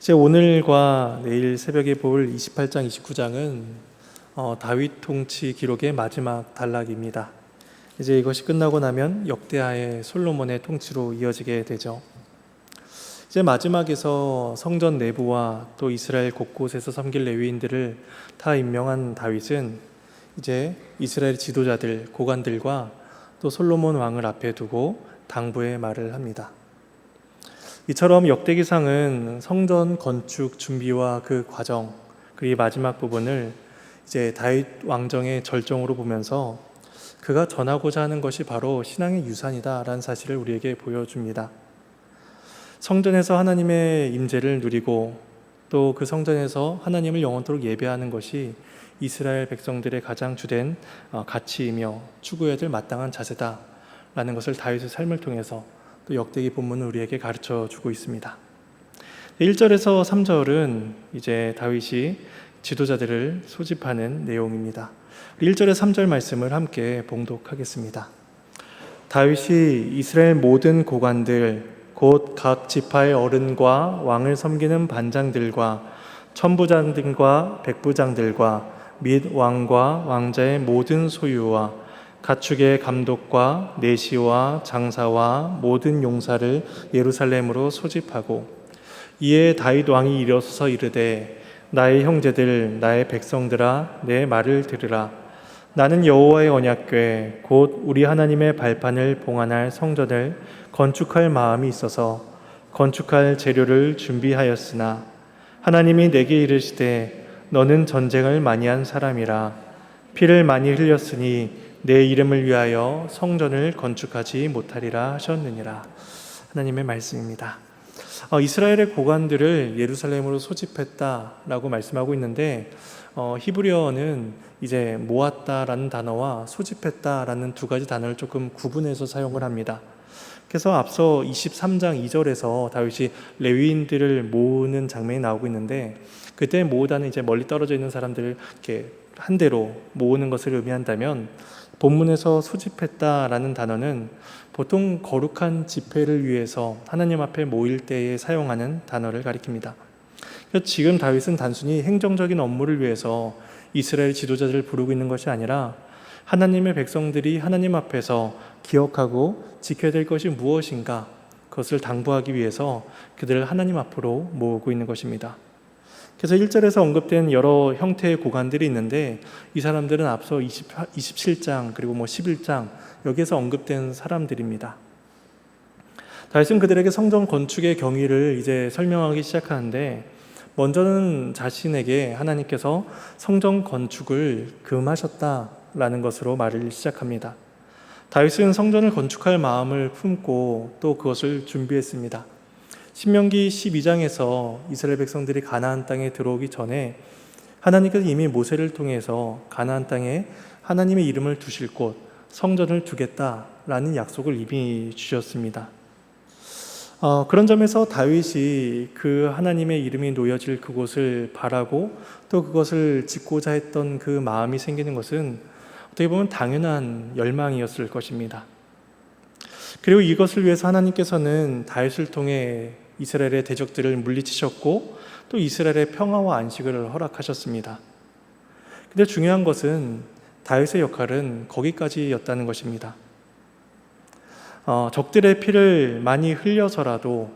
이제 오늘과 내일 새벽에 볼 28장, 29장은 다윗 통치 기록의 마지막 단락입니다. 이제 이것이 끝나고 나면 역대하의 솔로몬의 통치로 이어지게 되죠. 이제 마지막에서 성전 내부와 또 이스라엘 곳곳에서 섬길 레위인들을 다 임명한 다윗은 이제 이스라엘 지도자들, 고관들과 또 솔로몬 왕을 앞에 두고 당부의 말을 합니다. 이처럼 역대기상은 성전 건축 준비와 그 과정, 그리고 마지막 부분을 이제 다윗 왕정의 절정으로 보면서 그가 전하고자 하는 것이 바로 신앙의 유산이다라는 사실을 우리에게 보여줍니다. 성전에서 하나님의 임재를 누리고 또 그 성전에서 하나님을 영원토록 예배하는 것이 이스라엘 백성들의 가장 주된 가치이며 추구해야 될 마땅한 자세다라는 것을 다윗의 삶을 통해서 또 역대기 본문은 우리에게 가르쳐 주고 있습니다. 1절에서 3절은 이제 다윗이 지도자들을 소집하는 내용입니다. 1절에 3절 말씀을 함께 봉독하겠습니다. 다윗이 이스라엘 모든 고관들 곧 각 지파의 어른과 왕을 섬기는 반장들과 천부장들과 백부장들과 및 왕과 왕자의 모든 소유와 가축의 감독과 내시와 장사와 모든 용사를 예루살렘으로 소집하고 이에 다윗 왕이 일어서서 이르되 나의 형제들 나의 백성들아 내 말을 들으라. 나는 여호와의 언약궤 곧 우리 하나님의 발판을 봉안할 성전을 건축할 마음이 있어서 건축할 재료를 준비하였으나 하나님이 내게 이르시되 너는 전쟁을 많이 한 사람이라 피를 많이 흘렸으니 내 이름을 위하여 성전을 건축하지 못하리라 하셨느니라. 하나님의 말씀입니다. 이스라엘의 고관들을 예루살렘으로 소집했다라고 말씀하고 있는데 히브리어는 이제 모았다라는 단어와 소집했다라는 두 가지 단어를 조금 구분해서 사용을 합니다. 그래서 앞서 23장 2절에서 다윗이 레위인들을 모으는 장면이 나오고 있는데 그때 모으다는 이제 멀리 떨어져 있는 사람들을 이렇게 한 대로 모으는 것을 의미한다면 본문에서 소집했다라는 단어는 보통 거룩한 집회를 위해서 하나님 앞에 모일 때에 사용하는 단어를 가리킵니다. 지금 다윗은 단순히 행정적인 업무를 위해서 이스라엘 지도자들을 부르고 있는 것이 아니라 하나님의 백성들이 하나님 앞에서 기억하고 지켜야 될 것이 무엇인가 그것을 당부하기 위해서 그들을 하나님 앞으로 모으고 있는 것입니다. 그래서 1절에서 언급된 여러 형태의 고관들이 있는데 이 사람들은 앞서 27장 그리고 11장 여기에서 언급된 사람들입니다. 다윗은 그들에게 성전 건축의 경위를 이제 설명하기 시작하는데 먼저는 자신에게 하나님께서 성전 건축을 금하셨다라는 것으로 말을 시작합니다. 다윗은 성전을 건축할 마음을 품고 또 그것을 준비했습니다. 신명기 12장에서 이스라엘 백성들이 가나안 땅에 들어오기 전에 하나님께서 이미 모세를 통해서 가나안 땅에 하나님의 이름을 두실 곳 성전을 두겠다라는 약속을 이미 주셨습니다. 그런 점에서 다윗이 그 하나님의 이름이 놓여질 그곳을 바라고 또 그것을 짓고자 했던 그 마음이 생기는 것은 어떻게 보면 당연한 열망이었을 것입니다. 그리고 이것을 위해서 하나님께서는 다윗을 통해 이스라엘의 대적들을 물리치셨고 또 이스라엘의 평화와 안식을 허락하셨습니다. 근데 중요한 것은 다윗의 역할은 거기까지였다는 것입니다. 적들의 피를 많이 흘려서라도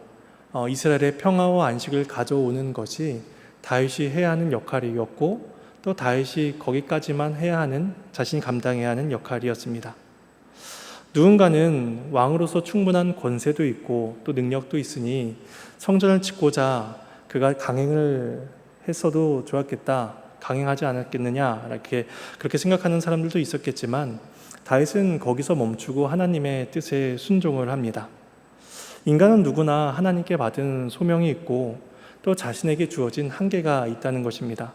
이스라엘의 평화와 안식을 가져오는 것이 다윗이 해야 하는 역할이었고 또 다윗이 거기까지만 해야 하는 자신이 감당해야 하는 역할이었습니다. 누군가는 왕으로서 충분한 권세도 있고 또 능력도 있으니 성전을 짓고자 그가 강행을 했어도 좋았겠다, 강행하지 않았겠느냐 그렇게 생각하는 사람들도 있었겠지만 다윗은 거기서 멈추고 하나님의 뜻에 순종을 합니다. 인간은 누구나 하나님께 받은 소명이 있고 또 자신에게 주어진 한계가 있다는 것입니다.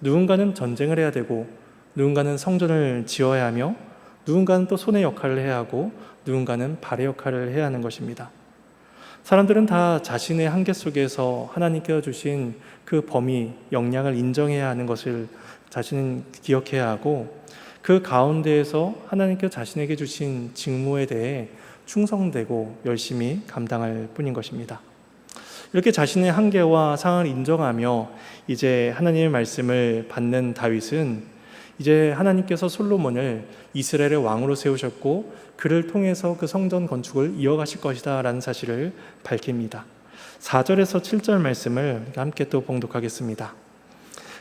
누군가는 전쟁을 해야 되고 누군가는 성전을 지어야 하며 누군가는 또 손의 역할을 해야 하고 누군가는 발의 역할을 해야 하는 것입니다. 사람들은 다 자신의 한계 속에서 하나님께서 주신 그 범위, 역량을 인정해야 하는 것을 자신은 기억해야 하고 그 가운데에서 하나님께서 자신에게 주신 직무에 대해 충성되고 열심히 감당할 뿐인 것입니다. 이렇게 자신의 한계와 상황을 인정하며 이제 하나님의 말씀을 받는 다윗은 이제 하나님께서 솔로몬을 이스라엘의 왕으로 세우셨고 그를 통해서 그 성전 건축을 이어가실 것이다 라는 사실을 밝힙니다. 4절에서 7절 말씀을 함께 또 봉독하겠습니다.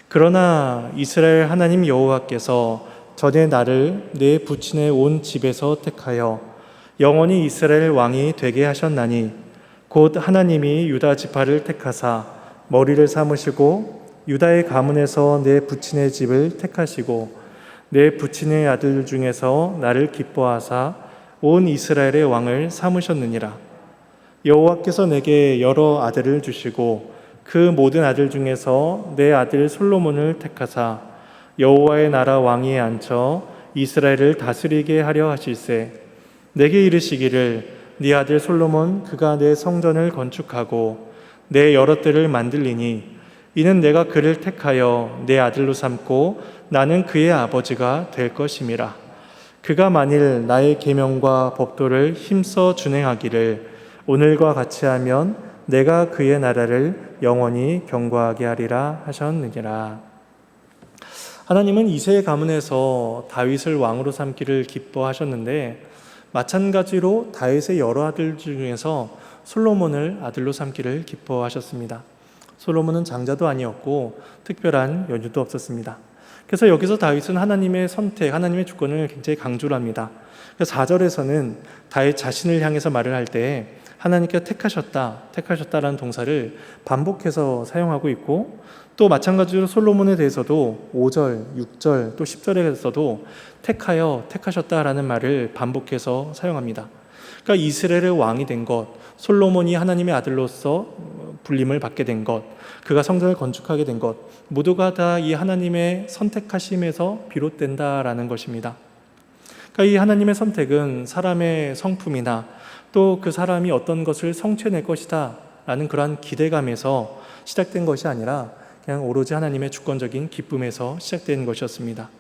그러나 이스라엘 하나님 여호와께서 전에 나를 내 부친의 온 집에서 택하여 영원히 이스라엘 왕이 되게 하셨나니 곧 하나님이 유다 지파를 택하사 머리를 삼으시고 유다의 가문에서 내 부친의 집을 택하시고 내 부친의 아들 중에서 나를 기뻐하사 온 이스라엘의 왕을 삼으셨느니라. 여호와께서 내게 여러 아들을 주시고 그 모든 아들 중에서 내 아들 솔로몬을 택하사 여호와의 나라 왕위에 앉혀 이스라엘을 다스리게 하려 하실세. 내게 이르시기를 네 아들 솔로몬 그가 내 성전을 건축하고 내 여러 뜰을 만들리니 이는 내가 그를 택하여 내 아들로 삼고 나는 그의 아버지가 될 것임이라. 그가 만일 나의 계명과 법도를 힘써 준행하기를 오늘과 같이 하면 내가 그의 나라를 영원히 경고하게 하리라 하셨느니라. 하나님은 이새의 가문에서 다윗을 왕으로 삼기를 기뻐하셨는데 마찬가지로 다윗의 여러 아들 중에서 솔로몬을 아들로 삼기를 기뻐하셨습니다. 솔로몬은 장자도 아니었고 특별한 연유도 없었습니다. 그래서 여기서 다윗은 하나님의 선택, 하나님의 주권을 굉장히 강조를 합니다. 그래서 4절에서는 다윗 자신을 향해서 말을 할 때 하나님께서 택하셨다라는 동사를 반복해서 사용하고 있고 또 마찬가지로 솔로몬에 대해서도 5절, 6절, 또 10절에서도 택하여, 택하셨다라는 말을 반복해서 사용합니다. 그러니까 이스라엘의 왕이 된 것, 솔로몬이 하나님의 아들로서 불림을 받게 된 것, 그가 성전을 건축하게 된 것, 모두가 다 이 하나님의 선택하심에서 비롯된다라는 것입니다. 그러니까 이 하나님의 선택은 사람의 성품이나 또 그 사람이 어떤 것을 성취해낼 것이다 라는 그러한 기대감에서 시작된 것이 아니라 그냥 오로지 하나님의 주권적인 기쁨에서 시작된 것이었습니다.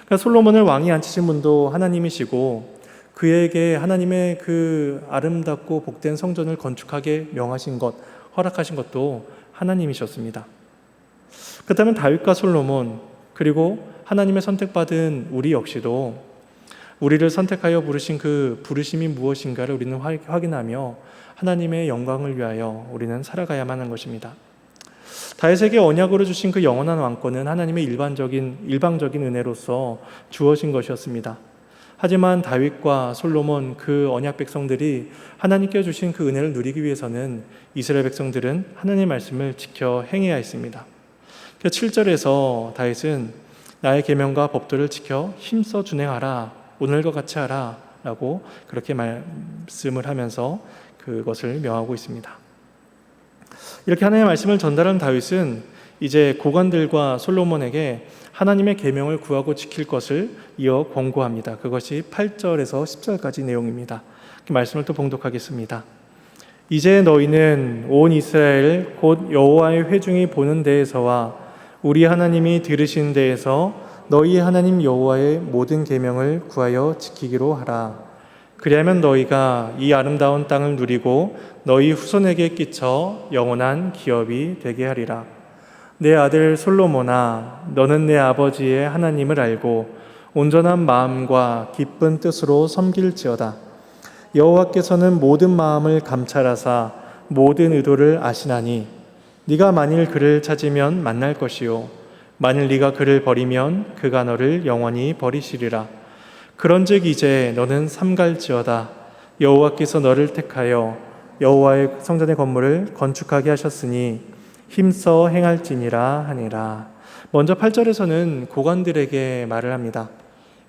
그러니까 솔로몬을 왕위 앉히신 분도 하나님이시고 그에게 하나님의 그 아름답고 복된 성전을 건축하게 명하신 것, 허락하신 것도 하나님이셨습니다. 그렇다면 다윗과 솔로몬 그리고 하나님의 선택받은 우리 역시도 우리를 선택하여 부르신 그 부르심이 무엇인가를 우리는 확인하며 하나님의 영광을 위하여 우리는 살아가야만 하는 것입니다. 다윗에게 언약으로 주신 그 영원한 왕권은 하나님의 일방적인 은혜로서 주어진 것이었습니다. 하지만 다윗과 솔로몬 그 언약 백성들이 하나님께 주신 그 은혜를 누리기 위해서는 이스라엘 백성들은 하나님의 말씀을 지켜 행해야 했습니다. 7절에서 다윗은 나의 계명과 법도를 지켜 힘써 준행하라, 오늘과 같이 하라 라고 그렇게 말씀을 하면서 그것을 명하고 있습니다. 이렇게 하나님의 말씀을 전달한 다윗은 이제 고관들과 솔로몬에게 하나님의 계명을 구하고 지킬 것을 이어 권고합니다. 그것이 8절에서 10절까지 내용입니다. 그 말씀을 또 봉독하겠습니다. 이제 너희는 온 이스라엘 곧 여호와의 회중이 보는 데에서와 우리 하나님이 들으신 데에서 너희 하나님 여호와의 모든 계명을 구하여 지키기로 하라. 그리하면 너희가 이 아름다운 땅을 누리고 너희 후손에게 끼쳐 영원한 기업이 되게 하리라. 내 아들 솔로몬아, 너는 내 아버지의 하나님을 알고 온전한 마음과 기쁜 뜻으로 섬길지어다. 여호와께서는 모든 마음을 감찰하사 모든 의도를 아시나니 네가 만일 그를 찾으면 만날 것이요 만일 네가 그를 버리면 그가 너를 영원히 버리시리라. 그런즉 이제 너는 삼갈지어다. 여호와께서 너를 택하여 여호와의 성전의 건물을 건축하게 하셨으니 힘써 행할지니라 하니라. 먼저 8절에서는 고관들에게 말을 합니다.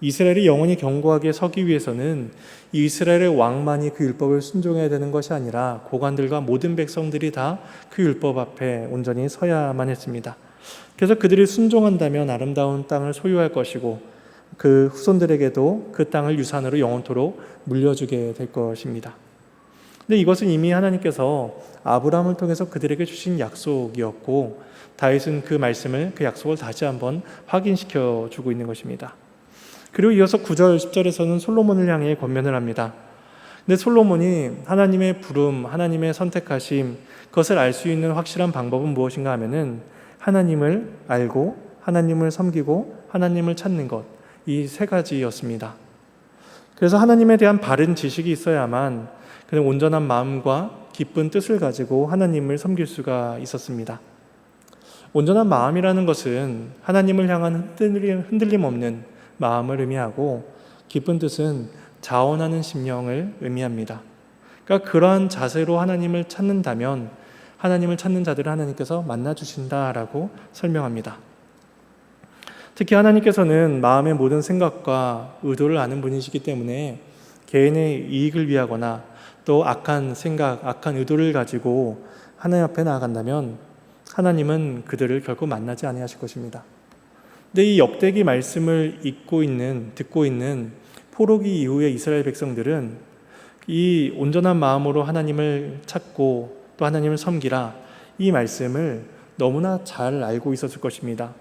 이스라엘이 영원히 견고하게 서기 위해서는 이스라엘의 왕만이 그 율법을 순종해야 되는 것이 아니라 고관들과 모든 백성들이 다 그 율법 앞에 온전히 서야만 했습니다. 그래서 그들이 순종한다면 아름다운 땅을 소유할 것이고 그 후손들에게도 그 땅을 유산으로 영원토록 물려주게 될 것입니다. 근데 이것은 이미 하나님께서 아브라함을 통해서 그들에게 주신 약속이었고 다윗은 그 말씀을, 그 약속을 다시 한번 확인시켜 주고 있는 것입니다. 그리고 이어서 9절, 10절에서는 솔로몬을 향해 권면을 합니다. 근데 솔로몬이 하나님의 부름, 하나님의 선택하심, 그것을 알 수 있는 확실한 방법은 무엇인가 하면은 하나님을 알고 하나님을 섬기고 하나님을 찾는 것, 이 세 가지였습니다. 그래서 하나님에 대한 바른 지식이 있어야만 그는 온전한 마음과 기쁜 뜻을 가지고 하나님을 섬길 수가 있었습니다. 온전한 마음이라는 것은 하나님을 향한 흔들림 없는 마음을 의미하고, 기쁜 뜻은 자원하는 심령을 의미합니다. 그러니까 그러한 자세로 하나님을 찾는다면 하나님을 찾는 자들을 하나님께서 만나주신다라고 설명합니다. 특히 하나님께서는 마음의 모든 생각과 의도를 아는 분이시기 때문에 개인의 이익을 위하거나 또 악한 생각, 악한 의도를 가지고 하나님 앞에 나아간다면 하나님은 그들을 결코 만나지 아니하실 것입니다. 근데 이 역대기 말씀을 듣고 있는 포로기 이후의 이스라엘 백성들은 이 온전한 마음으로 하나님을 찾고 또 하나님을 섬기라, 이 말씀을 너무나 잘 알고 있었을 것입니다.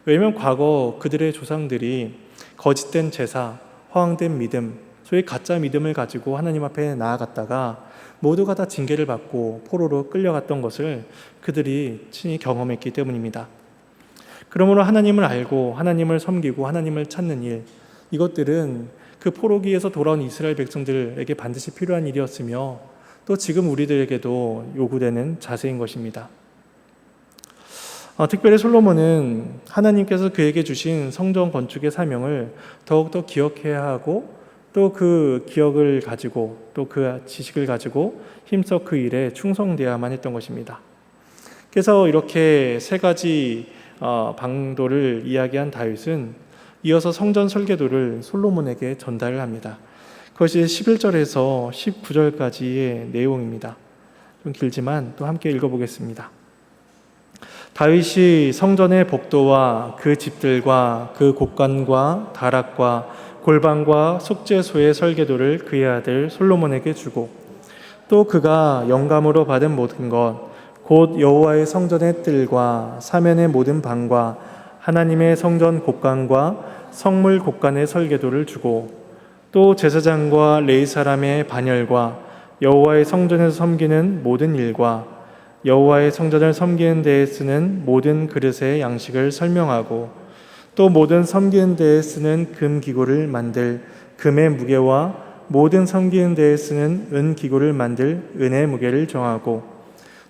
왜냐하면 과거 그들의 조상들이 거짓된 제사, 허황된 믿음, 소위 가짜 믿음을 가지고 하나님 앞에 나아갔다가 모두가 다 징계를 받고 포로로 끌려갔던 것을 그들이 친히 경험했기 때문입니다. 그러므로 하나님을 알고 하나님을 섬기고 하나님을 찾는 일, 이것들은 그 포로기에서 돌아온 이스라엘 백성들에게 반드시 필요한 일이었으며 또 지금 우리들에게도 요구되는 자세인 것입니다. 특별히 솔로몬은 하나님께서 그에게 주신 성전 건축의 사명을 더욱더 기억해야 하고 또 그 기억을 가지고 또 그 지식을 가지고 힘써 그 일에 충성되어야만 했던 것입니다. 그래서 이렇게 세 가지 방도를 이야기한 다윗은 이어서 성전 설계도를 솔로몬에게 전달을 합니다. 그것이 11절에서 19절까지의 내용입니다. 좀 길지만 또 함께 읽어보겠습니다. 다윗이 성전의 복도와 그 집들과 그 곡간과 다락과 골방과 속죄소의 설계도를 그의 아들 솔로몬에게 주고, 또 그가 영감으로 받은 모든 것, 곧 여호와의 성전의 뜰과 사면의 모든 방과 하나님의 성전 곡간과 성물 곡간의 설계도를 주고, 또 제사장과 레위 사람의 반열과 여호와의 성전에서 섬기는 모든 일과 여호와의 성전을 섬기는 데에 쓰는 모든 그릇의 양식을 설명하고, 또 모든 섬기는 데에 쓰는 금 기구를 만들 금의 무게와 모든 섬기는 데에 쓰는 은 기구를 만들 은의 무게를 정하고,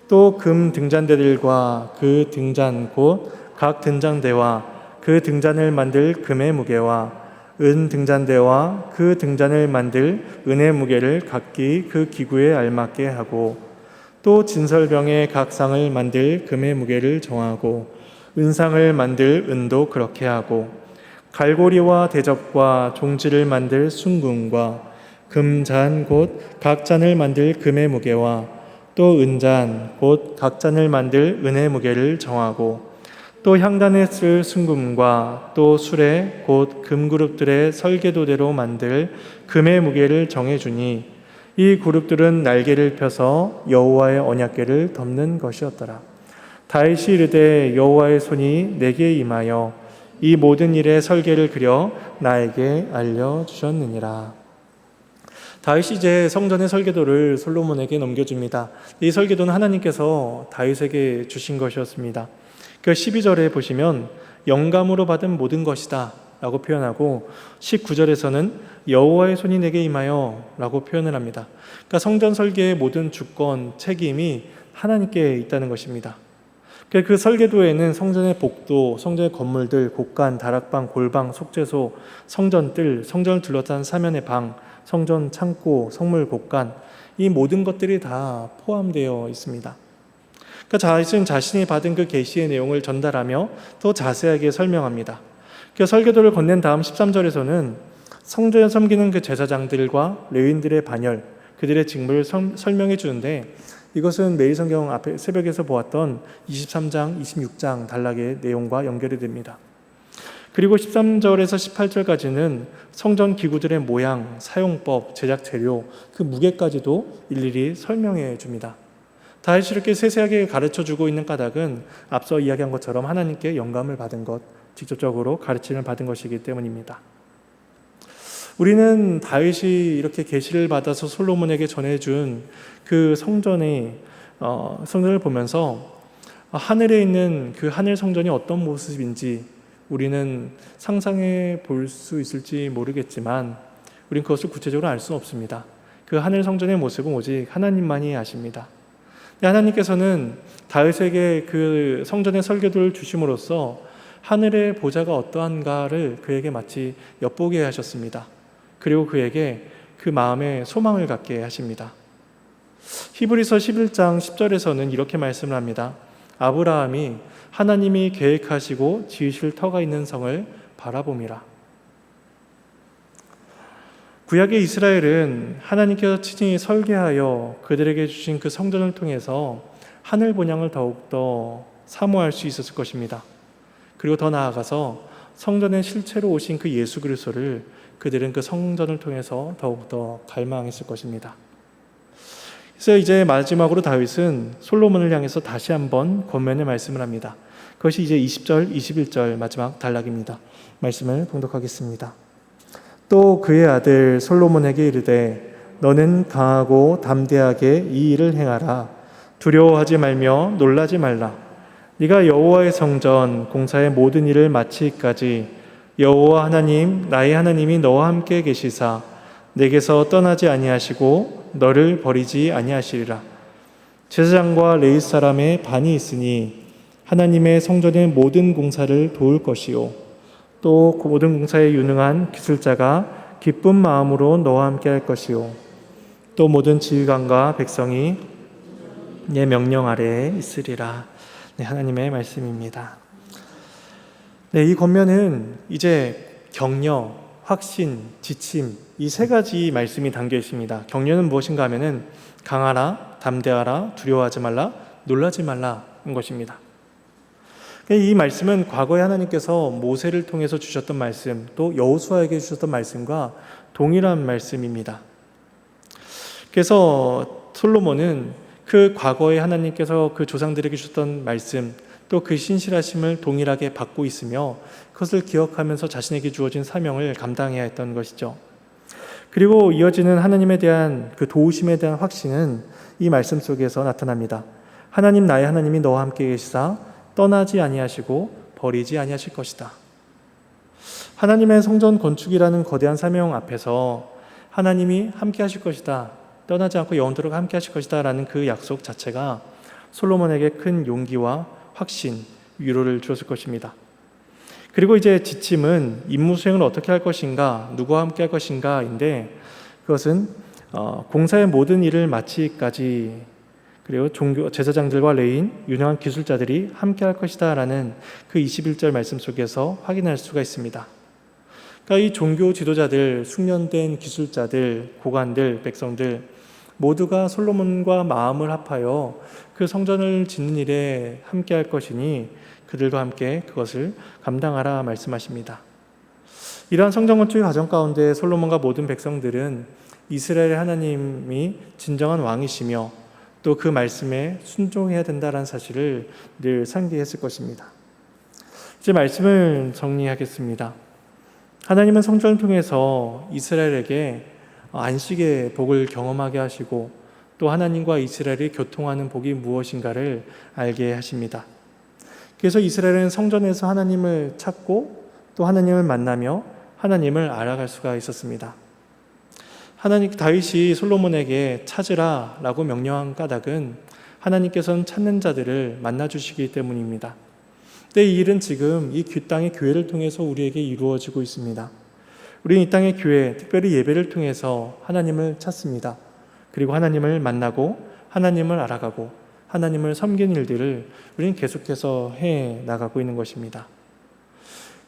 또 금 등잔대들과 그 등잔 곧 각 등잔대와 그 등잔을 만들 금의 무게와 은 등잔대와 그 등잔을 만들 은의 무게를 각기 그 기구에 알맞게 하고, 또 진설병의 각 상을 만들 금의 무게를 정하고 은상을 만들 은도 그렇게 하고, 갈고리와 대접과 종지를 만들 순금과 금잔 곧 각 잔을 만들 금의 무게와 또 은잔 곧 각 잔을 만들 은의 무게를 정하고, 또 향단에 쓸 순금과 또 수레 곧 금그룹들의 설계도대로 만들 금의 무게를 정해주니, 이 그룹들은 날개를 펴서 여호와의 언약궤를 덮는 것이었더라. 다윗이 이르되 여호와의 손이 내게 임하여 이 모든 일의 설계를 그려 나에게 알려주셨느니라. 다윗이 이제 성전의 설계도를 솔로몬에게 넘겨줍니다. 이 설계도는 하나님께서 다윗에게 주신 것이었습니다. 그 12절에 보시면 영감으로 받은 모든 것이다 라고 표현하고 19절에서는 여호와의 손이 내게 임하여 라고 표현을 합니다. 그러니까 성전 설계의 모든 주권, 책임이 하나님께 있다는 것입니다. 그 설계도에는 성전의 복도, 성전의 건물들, 곡간, 다락방, 골방, 속죄소, 성전뜰, 성전을 둘러싼 사면의 방, 성전 창고, 성물 곡간, 이 모든 것들이 다 포함되어 있습니다. 그러니까 다윗은 자신이 받은 그 계시의 내용을 전달하며 더 자세하게 설명합니다. 그 설계도를 건넨 다음 13절에서는 성전에 섬기는 그 제사장들과 레위인들의 반열, 그들의 직무를 설명해 주는데, 이것은 매일 성경 앞에 새벽에서 보았던 23장, 26장 단락의 내용과 연결이 됩니다. 그리고 13절에서 18절까지는 성전 기구들의 모양, 사용법, 제작 재료, 그 무게까지도 일일이 설명해 줍니다. 다윗이 이렇게 세세하게 가르쳐주고 있는 까닭은 앞서 이야기한 것처럼 하나님께 영감을 받은 것, 직접적으로 가르침을 받은 것이기 때문입니다. 우리는 다윗이 이렇게 계시를 받아서 솔로몬에게 전해준 그 성전을 보면서 하늘에 있는 그 하늘 성전이 어떤 모습인지 우리는 상상해 볼 수 있을지 모르겠지만 우리는 그것을 구체적으로 알 수는 없습니다. 그 하늘 성전의 모습은 오직 하나님만이 아십니다. 하나님께서는 다윗에게 그 성전의 설계도를 주심으로써 하늘의 보좌가 어떠한가를 그에게 마치 엿보게 하셨습니다. 그리고 그에게 그 마음에 소망을 갖게 하십니다. 히브리서 11장 10절에서는 이렇게 말씀을 합니다. 아브라함이 하나님이 계획하시고 지으실 터가 있는 성을 바라봄이라. 구약의 이스라엘은 하나님께서 친히 설계하여 그들에게 주신 그 성전을 통해서 하늘 본향을 더욱더 사모할 수 있었을 것입니다. 그리고 더 나아가서 성전의 실체로 오신 그 예수 그리스도를 그들은 그 성전을 통해서 더욱더 갈망했을 것입니다. 그래서 이제 마지막으로 다윗은 솔로몬을 향해서 다시 한번 권면의 말씀을 합니다. 그것이 이제 20절, 21절 마지막 단락입니다. 말씀을 봉독하겠습니다. 또 그의 아들 솔로몬에게 이르되 너는 강하고 담대하게 이 일을 행하라. 두려워하지 말며 놀라지 말라. 네가 여호와의 성전 공사의 모든 일을 마치기까지 여호와 하나님 나의 하나님이 너와 함께 계시사 내게서 떠나지 아니하시고 너를 버리지 아니하시리라. 제사장과 레위 사람의 반이 있으니 하나님의 성전의 모든 공사를 도울 것이요 또 그 모든 공사에 유능한 기술자가 기쁜 마음으로 너와 함께 할 것이요 또 모든 지휘관과 백성이 내 명령 아래에 있으리라. 네, 하나님의 말씀입니다. 네, 이 권면은 이제 격려, 확신, 지침 이 세 가지 말씀이 담겨 있습니다. 격려는 무엇인가 하면은 강하라, 담대하라, 두려워하지 말라, 놀라지 말라는 것입니다. 이 말씀은 과거에 하나님께서 모세를 통해서 주셨던 말씀, 또 여호수아에게 주셨던 말씀과 동일한 말씀입니다. 그래서 솔로몬은 그 과거에 하나님께서 그 조상들에게 주셨던 말씀, 또 그 신실하심을 동일하게 받고 있으며 그것을 기억하면서 자신에게 주어진 사명을 감당해야 했던 것이죠. 그리고 이어지는 하나님에 대한 그 도우심에 대한 확신은 이 말씀 속에서 나타납니다. 하나님 나의 하나님이 너와 함께 계시사 떠나지 아니하시고 버리지 아니하실 것이다. 하나님의 성전 건축이라는 거대한 사명 앞에서 하나님이 함께 하실 것이다, 떠나지 않고 영원토록 함께 하실 것이다 라는 그 약속 자체가 솔로몬에게 큰 용기와 확신, 위로를 주었을 것입니다. 그리고 이제 지침은 임무 수행을 어떻게 할 것인가, 누구와 함께 할 것인가인데 그것은 공사의 모든 일을 마치기까지 그리고 종교 제사장들과 레위인, 유능한 기술자들이 함께 할 것이다 라는 그 21절 말씀 속에서 확인할 수가 있습니다. 그러니까 이 종교 지도자들, 숙련된 기술자들, 고관들, 백성들 모두가 솔로몬과 마음을 합하여 그 성전을 짓는 일에 함께 할 것이니 그들과 함께 그것을 감당하라 말씀하십니다. 이러한 성전 건축의 과정 가운데 솔로몬과 모든 백성들은 이스라엘의 하나님이 진정한 왕이시며 또 그 말씀에 순종해야 된다는 사실을 늘 상기했을 것입니다. 이제 말씀을 정리하겠습니다. 하나님은 성전을 통해서 이스라엘에게 안식의 복을 경험하게 하시고 또 하나님과 이스라엘이 교통하는 복이 무엇인가를 알게 하십니다. 그래서 이스라엘은 성전에서 하나님을 찾고 또 하나님을 만나며 하나님을 알아갈 수가 있었습니다. 다윗이 솔로몬에게 찾으라 라고 명령한 까닭은 하나님께서는 찾는 자들을 만나주시기 때문입니다. 근데 이 일은 지금 이 땅의 교회를 통해서 우리에게 이루어지고 있습니다. 우리는 이 땅의 교회, 특별히 예배를 통해서 하나님을 찾습니다. 그리고 하나님을 만나고 하나님을 알아가고 하나님을 섬기는 일들을 우리는 계속해서 해 나가고 있는 것입니다.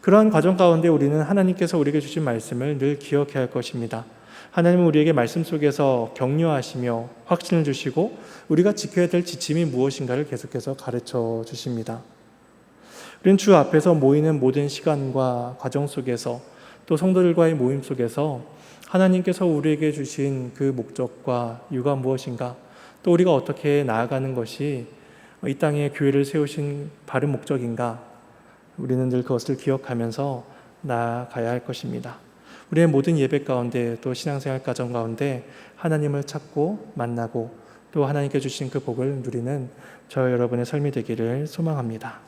그러한 과정 가운데 우리는 하나님께서 우리에게 주신 말씀을 늘 기억해야 할 것입니다. 하나님은 우리에게 말씀 속에서 격려하시며 확신을 주시고 우리가 지켜야 될 지침이 무엇인가를 계속해서 가르쳐 주십니다. 우리는 주 앞에서 모이는 모든 시간과 과정 속에서 또 성도들과의 모임 속에서 하나님께서 우리에게 주신 그 목적과 이유가 무엇인가, 또 우리가 어떻게 나아가는 것이 이 땅에 교회를 세우신 바른 목적인가, 우리는 늘 그것을 기억하면서 나아가야 할 것입니다. 우리의 모든 예배 가운데 또 신앙생활 가정 가운데 하나님을 찾고 만나고 또 하나님께 주신 그 복을 누리는 저 여러분의 삶이 되기를 소망합니다.